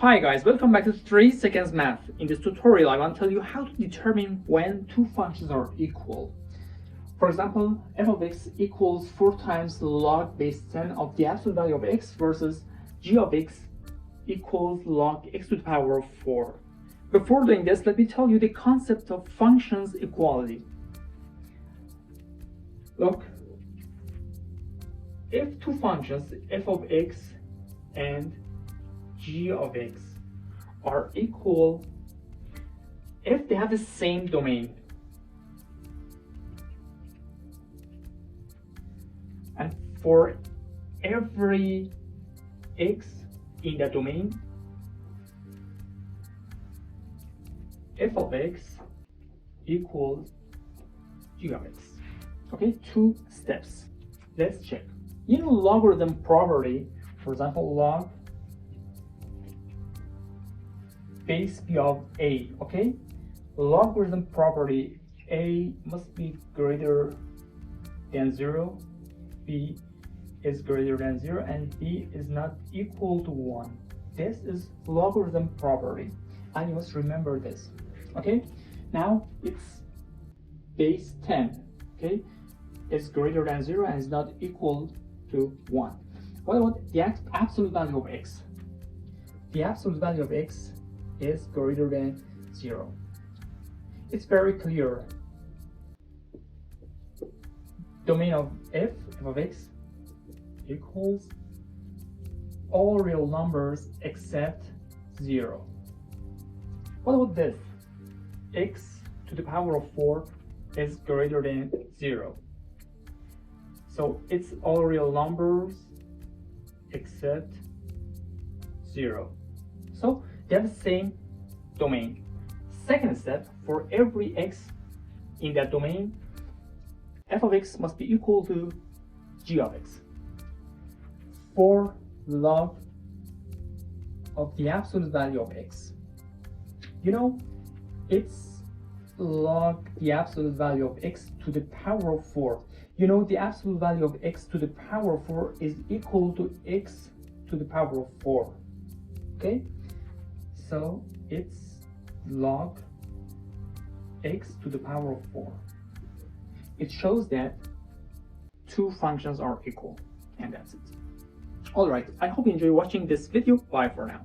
Hi guys, welcome back to 3 Seconds Math. In this tutorial, I want to tell you how to determine when two functions are equal. For example, f of x equals 4 times log base 10 of the absolute value of x versus g of x equals log x to the power of 4. Before doing this, let me tell you the concept of functions equality. Look, if two functions, f of x and g of x, are equal if they have the same domain, and for every x in the domain, f of x equals g of x. Okay, 2 steps. Let's check. In logarithm property, for example, log base b of a, okay? Logarithm property, a must be greater than 0, b is greater than 0, and b is not equal to 1. This is logarithm property, and you must remember this, okay? Now it's base 10, okay? It's greater than 0 and is not equal to 1. What about the absolute value of x? The absolute value of x is greater than 0. It's very clear. Domain of f of x equals all real numbers except 0. What about this? X to the power of 4 is greater than 0. So it's all real numbers except 0. So they have the same domain. Second step, for every x in that domain, f of x must be equal to g of x. For log of the absolute value of x, you know, it's log the absolute value of x to the power of 4. You know, the absolute value of x to the power of 4 is equal to x to the power of 4. Okay? So it's log x to the power of 4. It shows that two functions are equal, and that's it. Alright, I hope you enjoy watching this video. Bye for now.